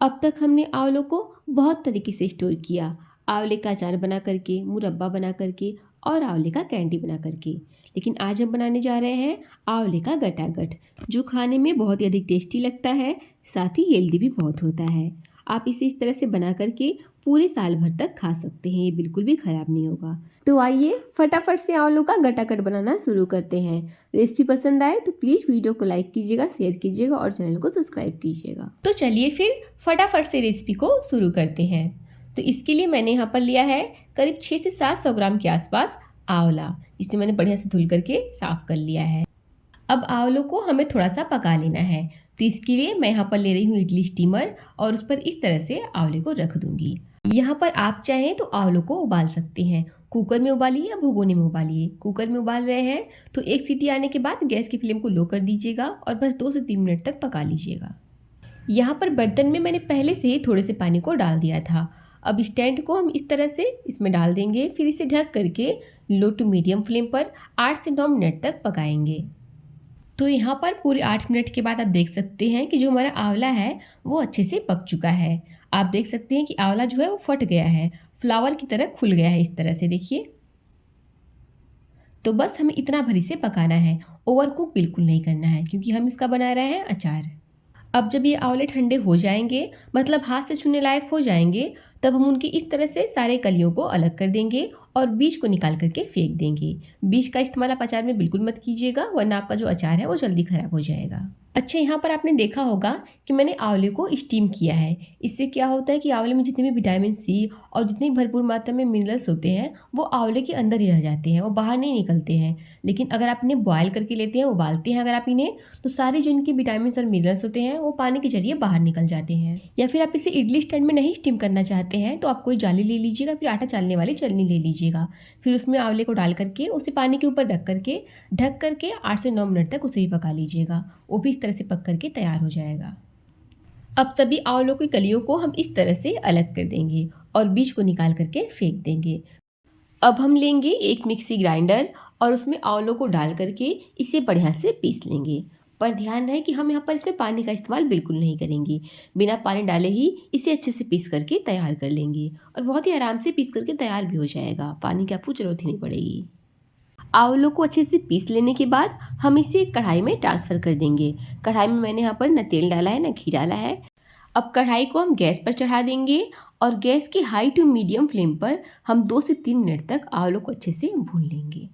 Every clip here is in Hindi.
अब तक हमने आंवलों को बहुत तरीके से स्टोर किया। आंवले का अचार बना करके, मुरब्बा बना करके और आंवले का कैंडी बना करके। लेकिन आज हम बनाने जा रहे हैं आंवले का गटागट, जो खाने में बहुत ही अधिक टेस्टी लगता है, साथ ही हेल्दी भी बहुत होता है। आप इसे इस तरह से बना करके पूरे साल भर तक खा सकते हैं, ये बिल्कुल भी ख़राब नहीं होगा। तो आइए फटाफट से आंवलों का गटागट बनाना शुरू करते हैं। रेसिपी पसंद आए तो प्लीज़ वीडियो को लाइक कीजिएगा, शेयर कीजिएगा और चैनल को सब्सक्राइब कीजिएगा। तो चलिए फिर फटाफट से रेसिपी को शुरू करते हैं। तो इसके लिए मैंने यहाँ पर लिया है करीब 600 से 700 ग्राम के आसपास आंवला, जिसे मैंने बढ़िया से धुल करके साफ कर लिया है। अब आंवलों को हमें थोड़ा सा पका लेना है, तो इसके लिए मैं यहाँ पर ले रही हूँ इडली स्टीमर और उस पर इस तरह से आंवले को रख दूंगी। यहाँ पर आप चाहें तो आंवलों को उबाल सकते हैं, कुकर में उबालिए या भगोने में उबालिए। कुकर में उबाल रहे हैं तो एक सीटी आने के बाद गैस की फ्लेम को लो कर दीजिएगा और बस 2 से 3 मिनट तक पका लीजिएगा। यहाँ पर बर्तन में मैंने पहले से ही थोड़े से पानी को डाल दिया था। अब स्टैंड को हम इस तरह से इसमें डाल देंगे, फिर इसे ढक करके लो टू मीडियम फ्लेम पर 8 से 9 मिनट तक पकाएंगे। तो यहाँ पर पूरे 8 मिनट के बाद आप देख सकते हैं कि जो हमारा आंवला है वो अच्छे से पक चुका है। आप देख सकते हैं कि आंवला जो है वो फट गया है, फ्लावर की तरह खुल गया है इस तरह से, देखिए। तो बस हमें इतना भर इसे पकाना है, ओवर कुक बिल्कुल नहीं करना है, क्योंकि हम इसका बना रहे हैं अचार। अब जब ये आंवले ठंडे हो जाएंगे, मतलब हाथ से छूने लायक हो जाएंगे, तब हम उनकी इस तरह से सारे कलियों को अलग कर देंगे और बीज को निकाल करके फेंक देंगे। बीज का इस्तेमाल आप अचार में बिल्कुल मत कीजिएगा, वरना आपका जो अचार है वो जल्दी खराब हो जाएगा। अच्छा, यहाँ पर आपने देखा होगा कि मैंने आंवले को स्टीम किया है। इससे क्या होता है कि आंवले में जितने भी विटामिन सी और जितनी भरपूर मात्रा में मिनरल्स होते हैं वो आंवले के अंदर ही रह जाते हैं, वो बाहर नहीं निकलते हैं। लेकिन अगर आप इन्हें बॉयल करके लेते हैं, उबालते हैं अगर आप इन्हें, तो सारे जो इनके विटामिन और मिनरल्स होते हैं वो पानी के जरिए बाहर निकल जाते हैं। या फिर आप इसे इडली स्टैंड में नहीं स्टीम करना चाहते हैं तो आप कोई जाली ले लीजिएगा, फिर आटा चालने वाली छलनी ले लीजिएगा। फिर उसमें आंवले को डाल करके उसे पानी के ऊपर रख करके ढक करके 8 से 9 मिनट तक उसे ही पका लीजिएगा। वो भी इस तरह से पक करके तैयार हो जाएगा। अब सभी आंवलों की कलियों को हम इस तरह से अलग कर देंगे और बीज को निकाल करके फेंक देंगे। अब हम लेंगे एक मिक्सी ग्राइंडर और उसमें आंवलों को डाल करके इसे बढ़िया से पीस लेंगे। पर ध्यान रहे कि हम यहाँ पर इसमें पानी का इस्तेमाल बिल्कुल नहीं करेंगे। बिना पानी डाले ही इसे अच्छे से पीस करके तैयार कर लेंगे और बहुत ही आराम से पीस करके तैयार भी हो जाएगा। पानी की आपको ज़रूरत ही नहीं पड़ेगी। आंवलों को अच्छे से पीस लेने के बाद हम इसे कढ़ाई में ट्रांसफ़र कर देंगे। कढ़ाई में मैंने यहाँ पर न तेल डाला है न घी डाला है। अब कढ़ाई को हम गैस पर चढ़ा देंगे और गैस की हाई टू मीडियम फ्लेम पर हम 2 से 3 मिनट तक आंवलों को अच्छे से भून लेंगे।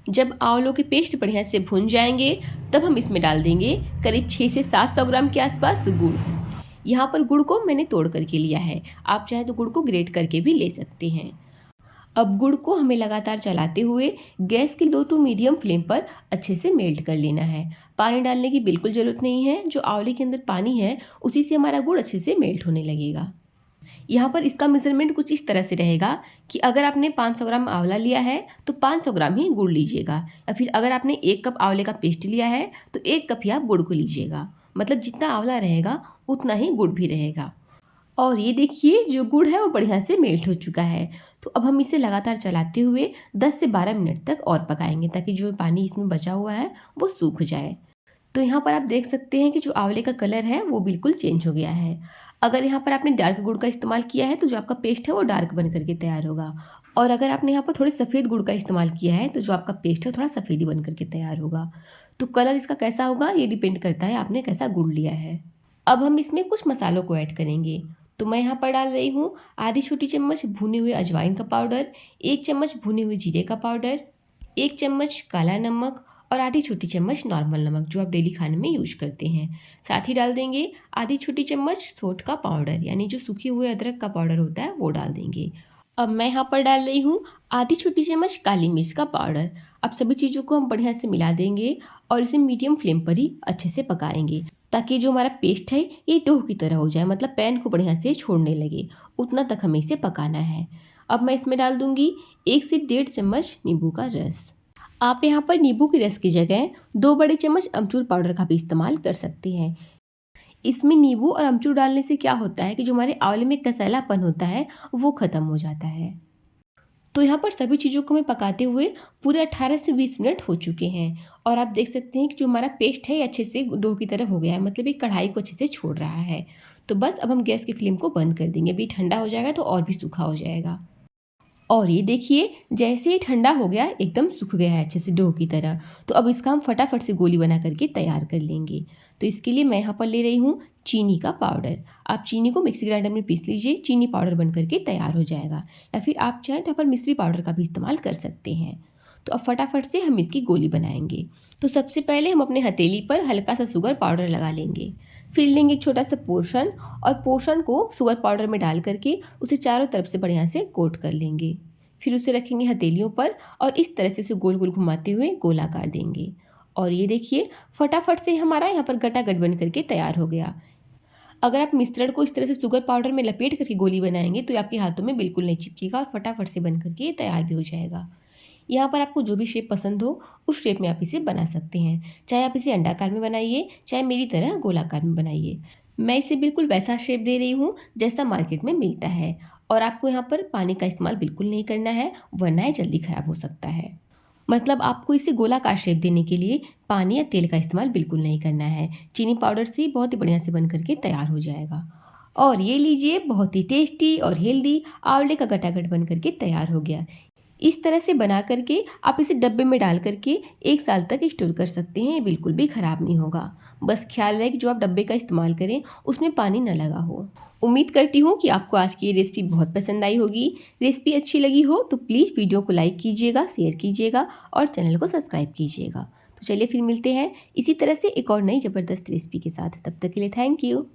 जब आंवलों के पेस्ट बढ़िया से भून जाएंगे तब हम इसमें डाल देंगे करीब 600 से 700 ग्राम के आसपास गुड़। यहाँ पर गुड़ को मैंने तोड़ करके लिया है, आप चाहे तो गुड़ को ग्रेट करके भी ले सकते हैं। अब गुड़ को हमें लगातार चलाते हुए गैस की लो टू मीडियम फ्लेम पर अच्छे से मेल्ट कर लेना है। पानी डालने की बिल्कुल ज़रूरत नहीं है, जो आंवले के अंदर पानी है उसी से हमारा गुड़ अच्छे से मेल्ट होने लगेगा। यहाँ पर इसका मेजरमेंट कुछ इस तरह से रहेगा कि अगर आपने 500 ग्राम आंवला लिया है तो 500 ग्राम ही गुड़ लीजिएगा, या फिर अगर आपने 1 कप आंवले का पेस्ट लिया है तो 1 कप ही आप गुड़ को लीजिएगा। मतलब जितना आंवला रहेगा उतना ही गुड़ भी रहेगा। और ये देखिए जो गुड़ है वो बढ़िया से मेल्ट हो चुका है। तो अब हम इसे लगातार चलाते हुए 10 से 12 मिनट तक और पकाएंगे, ताकि जो पानी इसमें बचा हुआ है वो सूख जाए। तो यहाँ पर आप देख सकते हैं कि जो आंवले का कलर है वो बिल्कुल चेंज हो गया है। अगर यहाँ पर आपने डार्क गुड़ का इस्तेमाल किया है तो जो आपका पेस्ट है वो डार्क बन करके तैयार होगा, और अगर आपने यहाँ पर थोड़े सफ़ेद गुड़ का इस्तेमाल किया है तो जो आपका पेस्ट है थोड़ा सफ़ेद ही बन करके तैयार होगा। तो कलर इसका कैसा होगा ये डिपेंड करता है आपने कैसा गुड़ लिया है। अब हम इसमें कुछ मसालों को ऐड करेंगे। तो मैं यहाँ पर डाल रही हूँ आधी छोटी चम्मच भुने हुए अजवाइन का पाउडर, 1 चम्मच भुने हुए जीरे का पाउडर, 1 चम्मच काला नमक और आधी छोटी चम्मच नॉर्मल नमक, जो आप डेली खाने में यूज करते हैं। साथ ही डाल देंगे आधी छोटी चम्मच सौंठ का पाउडर, यानी जो सूखे हुए अदरक का पाउडर होता है वो डाल देंगे। अब मैं यहाँ पर डाल रही हूँ आधी छोटी चम्मच काली मिर्च का पाउडर। अब सभी चीज़ों को हम बढ़िया से मिला देंगे और इसे मीडियम फ्लेम पर ही अच्छे से पकाएंगे, ताकि जो हमारा पेस्ट है ये डो की तरह हो जाए, मतलब पैन को बढ़िया से छोड़ने लगे, उतना तक हमें इसे पकाना है। अब मैं इसमें डाल दूंगी 1 से 1.5 चम्मच नींबू का रस। आप यहाँ पर नींबू के रस की जगह 2 बड़े चम्मच अमचूर पाउडर का भी इस्तेमाल कर सकते हैं। इसमें नींबू और अमचूर डालने से क्या होता है कि जो हमारे आंवले में कसैलापन होता है वो ख़त्म हो जाता है। तो यहाँ पर सभी चीज़ों को मैं पकाते हुए पूरे 18 से 20 मिनट हो चुके हैं, और आप देख सकते हैं कि जो हमारा पेस्ट है ये अच्छे से डो की तरह हो गया है, मतलब ये कढ़ाई को अच्छे से छोड़ रहा है। तो बस अब हम गैस की फ्लेम को बंद कर देंगे। अभी ठंडा हो जाएगा तो और भी सूखा हो जाएगा। और ये देखिए, जैसे ही ठंडा हो गया एकदम सूख गया है अच्छे से डो की तरह। तो अब इसका हम फटाफट से गोली बना करके तैयार कर लेंगे। तो इसके लिए मैं यहाँ पर ले रही हूँ चीनी का पाउडर। आप चीनी को मिक्सी ग्राइंडर में पीस लीजिए, चीनी पाउडर बन करके तैयार हो जाएगा। या फिर आप चाहें तो यहाँ पर मिश्री पाउडर का भी इस्तेमाल कर सकते हैं। तो अब फटाफट से हम इसकी गोली बनाएंगे। तो सबसे पहले हम अपने हथेली पर हल्का सा शुगर पाउडर लगा लेंगे। फिर लेंगे एक छोटा सा पोर्शन और पोर्शन को शुगर पाउडर में डाल करके उसे चारों तरफ से बढ़िया से कोट कर लेंगे। फिर उसे रखेंगे हथेलियों पर और इस तरह से उसे गोल गोल घुमाते हुए गोलाकार देंगे। और ये देखिए, फटाफट से हमारा यहाँ पर गटागट बन करके तैयार हो गया। अगर आप मिश्रण को इस तरह से शुगर पाउडर में लपेट करके गोली बनाएंगे तो ये आपके हाथों में बिल्कुल नहीं चिपकेगा और फटाफट से बन करके तैयार भी हो जाएगा। यहाँ पर आपको जो भी शेप पसंद हो उस शेप में आप इसे बना सकते हैं। चाहे आप इसे अंडाकार में बनाइए, चाहे मेरी तरह गोलाकार में बनाइए। मैं इसे बिल्कुल वैसा शेप दे रही हूँ जैसा मार्केट में मिलता है। और आपको यहाँ पर पानी का इस्तेमाल बिल्कुल नहीं करना है, वरना ये जल्दी ख़राब हो सकता है। मतलब आपको इसे गोलाकार शेप देने के लिए पानी या तेल का इस्तेमाल बिल्कुल नहीं करना है। चीनी पाउडर से बहुत ही बढ़िया से बन करके तैयार हो जाएगा। और ये लीजिए, बहुत ही टेस्टी और हेल्दी आंवले का गटागट बन करके तैयार हो गया। इस तरह से बना करके आप इसे डब्बे में डाल करके 1 साल तक स्टोर कर सकते हैं। ये बिल्कुल भी ख़राब नहीं होगा। बस ख्याल रहे कि जो आप डब्बे का इस्तेमाल करें उसमें पानी न लगा हो। उम्मीद करती हूँ कि आपको आज की ये रेसिपी बहुत पसंद आई होगी। रेसिपी अच्छी लगी हो तो प्लीज़ वीडियो को लाइक कीजिएगा, शेयर कीजिएगा और चैनल को सब्सक्राइब कीजिएगा। तो चलिए फिर मिलते हैं इसी तरह से एक और नई ज़बरदस्त रेसिपी के साथ। तब तक के लिए थैंक यू।